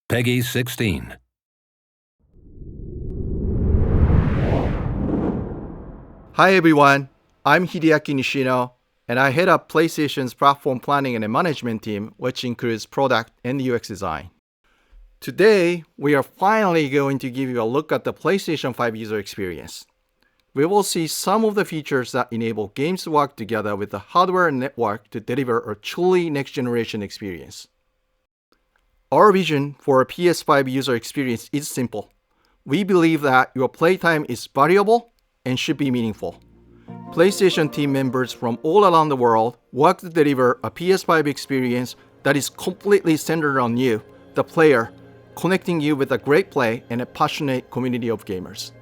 Peggy 16. Hi everyone, I'm Hideaki Nishino, and I head up PlayStation's platform planning and management team, which includes product and UX design. Today, we are finally going to give you a look at the PlayStation 5 user experience. We will see some of the features that enable games to work together with the hardware and network to deliver a truly next-generation experience. Our vision for a PS5 user experience is simple. We believe that your playtime is valuable and should be meaningful. PlayStation team members from all around the world work to deliver a PS5 experience that is completely centered on you, the player, connecting you with a great play and a passionate community of gamers.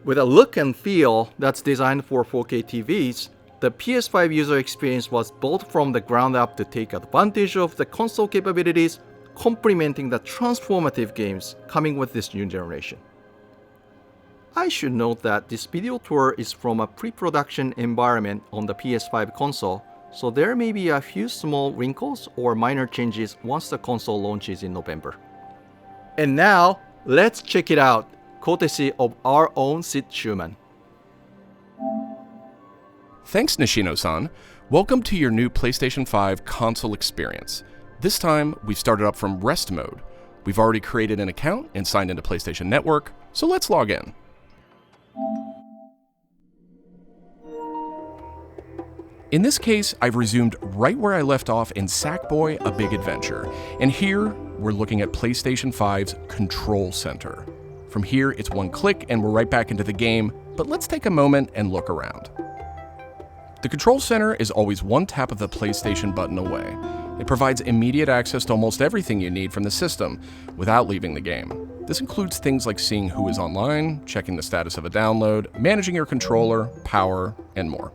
With a look and feel that's designed for 4K TVs, the PS5 user experience was built from the ground up to take advantage of the console capabilities, complementing the transformative games coming with this new generation. I should note that this video tour is from a pre-production environment on the PS5 console, so there may be a few small wrinkles or minor changes once the console launches in November. And now, let's check it out, courtesy of our own Sid Schumann. Thanks, Nishino-san. Welcome to your new PlayStation 5 console experience. This time, we've started up from rest mode. We've already created an account and signed into PlayStation Network, so let's log in. In this case, I've resumed right where I left off in Sackboy: A Big Adventure, and here we're looking at PlayStation 5's Control Center. From here, it's one click and we're right back into the game, but let's take a moment and look around. The Control Center is always one tap of the PlayStation button away. It provides immediate access to almost everything you need from the system without leaving the game. This includes things like seeing who is online, checking the status of a download, managing your controller, power, and more.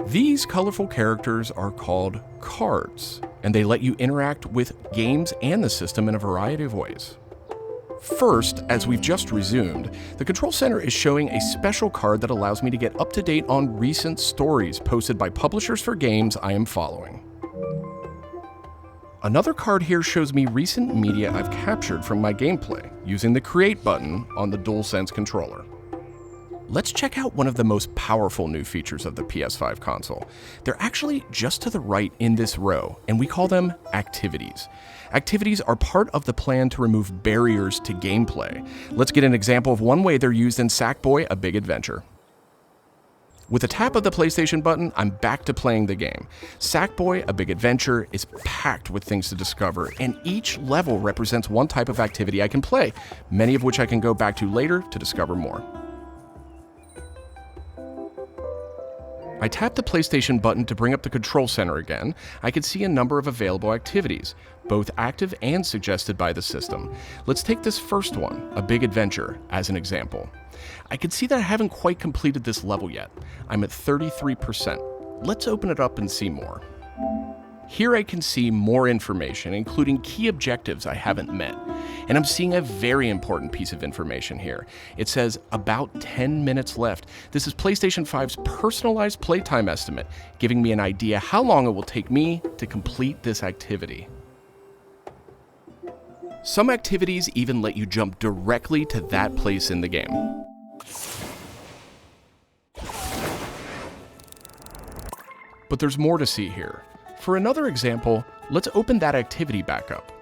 These colorful characters are called cards, and they let you interact with games and the system in a variety of ways. First, as we've just resumed, the Control Center is showing a special card that allows me to get up to date on recent stories posted by publishers for games I am following. Another card here shows me recent media I've captured from my gameplay using the Create button on the DualSense controller. Let's check out one of the most powerful new features of the PS5 console. They're actually just to the right in this row, and we call them activities. Activities are part of the plan to remove barriers to gameplay. Let's get an example of one way they're used in Sackboy: A Big Adventure. With a tap of the PlayStation button, I'm back to playing the game. Sackboy: A Big Adventure is packed with things to discover, and each level represents one type of activity I can play, many of which I can go back to later to discover more. I tap the PlayStation button to bring up the Control Center again. I can see a number of available activities, both active and suggested by the system. Let's take this first one, A Big Adventure, as an example. I can see that I haven't quite completed this level yet. I'm at 33%. Let's open it up and see more. Here I can see more information, including key objectives I haven't met. And I'm seeing a very important piece of information here. It says about 10 minutes left. This is PlayStation 5's personalized playtime estimate, giving me an idea how long it will take me to complete this activity. Some activities even let you jump directly to that place in the game. But there's more to see here. For another example, let's open that activity back up.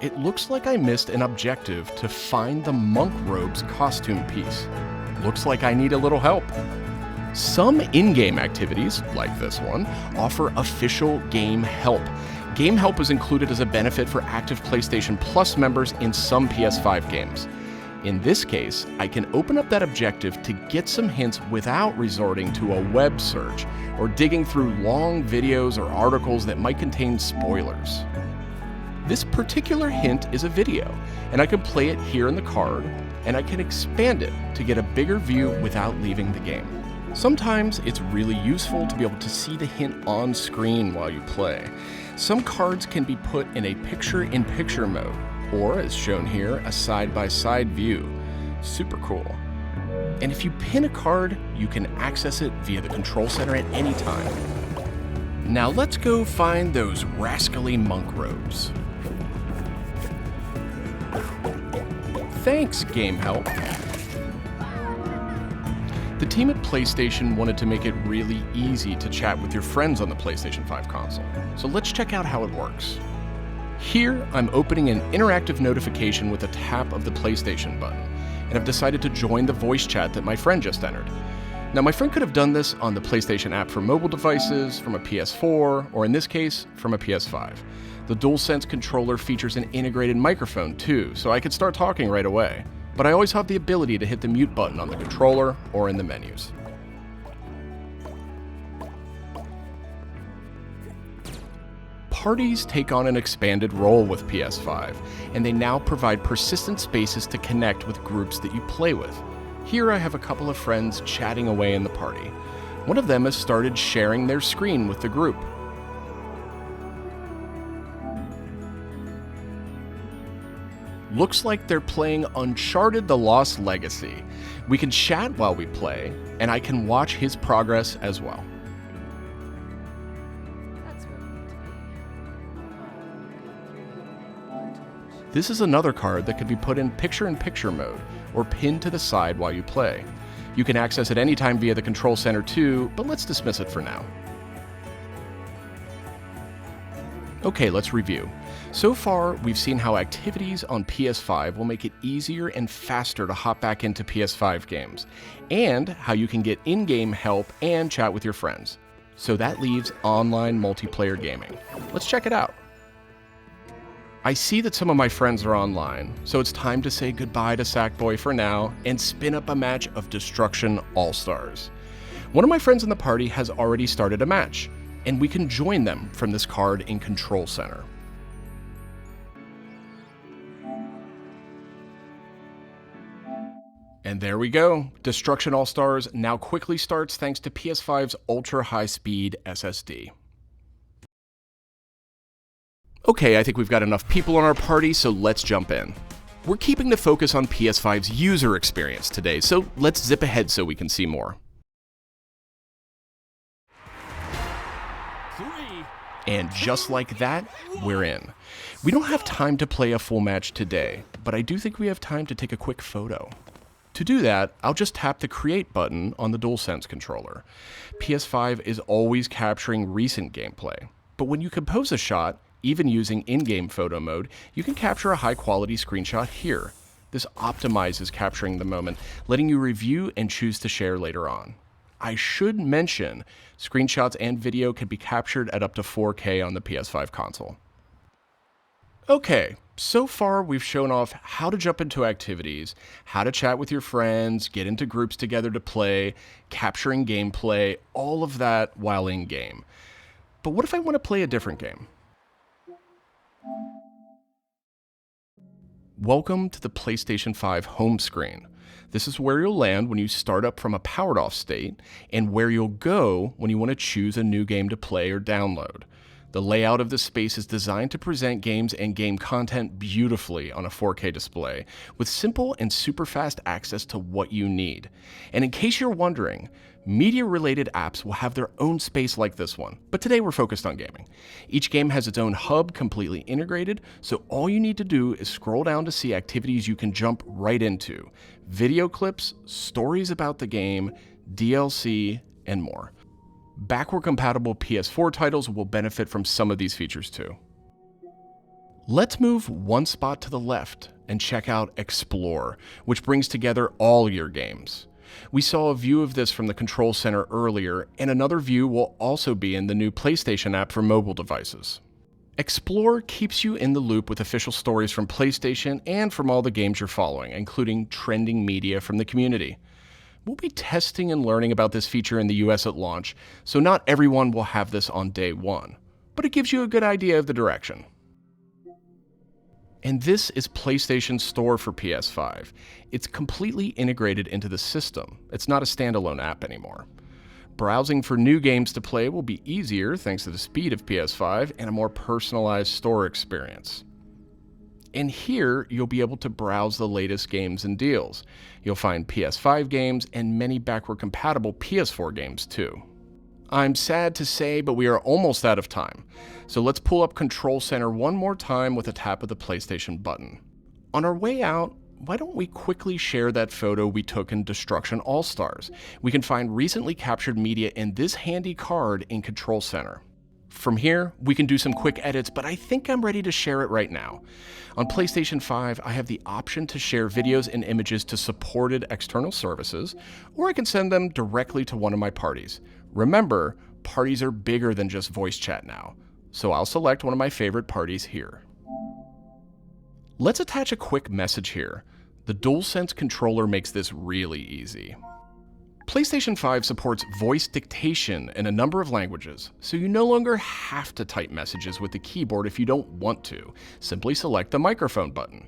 It looks like I missed an objective to find the monk robe's costume piece. Looks like I need a little help. Some in-game activities, like this one, offer official game help. Game help is included as a benefit for active PlayStation Plus members in some PS5 games. In this case, I can open up that objective to get some hints without resorting to a web search or digging through long videos or articles that might contain spoilers. This particular hint is a video, and I can play it here in the card, and I can expand it to get a bigger view without leaving the game. Sometimes it's really useful to be able to see the hint on screen while you play. Some cards can be put in a picture-in-picture mode, or as shown here, a side-by-side view. Super cool. And if you pin a card, you can access it via the control center at any time. Now let's go find those rascally monk robes. Thanks, Game Help. The team at PlayStation wanted to make it really easy to chat with your friends on the PlayStation 5 console, so let's check out how it works. Here, I'm opening an interactive notification with a tap of the PlayStation button, and I've decided to join the voice chat that my friend just entered. Now, my friend could have done this on the PlayStation app for mobile devices, from a PS4, or in this case, from a PS5. The DualSense controller features an integrated microphone too, so I could start talking right away. But I always have the ability to hit the mute button on the controller or in the menus. Parties take on an expanded role with PS5, and they now provide persistent spaces to connect with groups that you play with. Here I have a couple of friends chatting away in the party. One of them has started sharing their screen with the group. Looks like they're playing Uncharted: The Lost Legacy. We can chat while we play, and I can watch his progress as well. This is another card that could be put in picture-in-picture mode, or pinned to the side while you play. You can access it anytime via the control center too, but let's dismiss it for now. Okay, let's review. So far, we've seen how activities on PS5 will make it easier and faster to hop back into PS5 games, and how you can get in-game help and chat with your friends. So that leaves online multiplayer gaming. Let's check it out. I see that some of my friends are online, so it's time to say goodbye to Sackboy for now and spin up a match of Destruction All-Stars. One of my friends in the party has already started a match, and we can join them from this card in Control Center. And there we go. Destruction All-Stars now quickly starts thanks to PS5's ultra-high-speed SSD. Okay, I think we've got enough people on our party, so let's jump in. We're keeping the focus on PS5's user experience today, so let's zip ahead so we can see more. And just like that, we're in. We don't have time to play a full match today, but I do think we have time to take a quick photo. To do that, I'll just tap the Create button on the DualSense controller. PS5 is always capturing recent gameplay, but when you compose a shot, even using in-game photo mode, you can capture a high-quality screenshot here. This optimizes capturing the moment, letting you review and choose to share later on. I should mention, screenshots and video can be captured at up to 4K on the PS5 console. Okay, so far we've shown off how to jump into activities, how to chat with your friends, get into groups together to play, capturing gameplay, all of that while in-game. But what if I want to play a different game? Welcome to the PlayStation 5 home screen. This is where you'll land when you start up from a powered off state, and where you'll go when you want to choose a new game to play or download. The layout of the space is designed to present games and game content beautifully on a 4K display, with simple and super fast access to what you need. And in case you're wondering, media-related apps will have their own space like this one, but today we're focused on gaming. Each game has its own hub completely integrated, so all you need to do is scroll down to see activities you can jump right into. Video clips, stories about the game, DLC, and more. Backward-compatible PS4 titles will benefit from some of these features too. Let's move one spot to the left and check out Explore, which brings together all your games. We saw a view of this from the Control Center earlier, and another view will also be in the new PlayStation app for mobile devices. Explore keeps you in the loop with official stories from PlayStation and from all the games you're following, including trending media from the community. We'll be testing and learning about this feature in the US at launch, so not everyone will have this on day one, but it gives you a good idea of the direction. And this is PlayStation Store for PS5. It's completely integrated into the system. It's not a standalone app anymore. Browsing for new games to play will be easier thanks to the speed of PS5 and a more personalized store experience. And here, you'll be able to browse the latest games and deals. You'll find PS5 games and many backward-compatible PS4 games too. I'm sad to say, but we are almost out of time. So let's pull up Control Center one more time with a tap of the PlayStation button. On our way out, why don't we quickly share that photo we took in Destruction All-Stars? We can find recently captured media in this handy card in Control Center. From here, we can do some quick edits, but I think I'm ready to share it right now. On PlayStation 5, I have the option to share videos and images to supported external services, or I can send them directly to one of my parties. Remember, parties are bigger than just voice chat now, so I'll select one of my favorite parties here. Let's attach a quick message here. The DualSense controller makes this really easy. PlayStation 5 supports voice dictation in a number of languages, so you no longer have to type messages with the keyboard if you don't want to. Simply select the microphone button.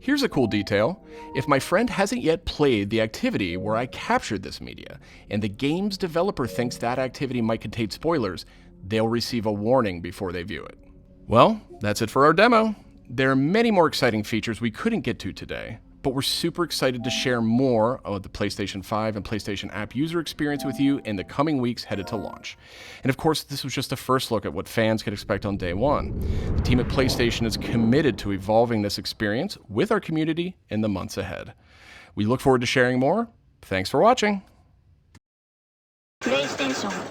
Here's a cool detail. If my friend hasn't yet played the activity where I captured this media, and the game's developer thinks that activity might contain spoilers, they'll receive a warning before they view it. Well, that's it for our demo. There are many more exciting features we couldn't get to today, but we're super excited to share more of the PlayStation 5 and PlayStation app user experience with you in the coming weeks headed to launch. And of course, this was just a first look at what fans could expect on day one. The team at PlayStation is committed to evolving this experience with our community in the months ahead. We look forward to sharing more. Thanks for watching. PlayStation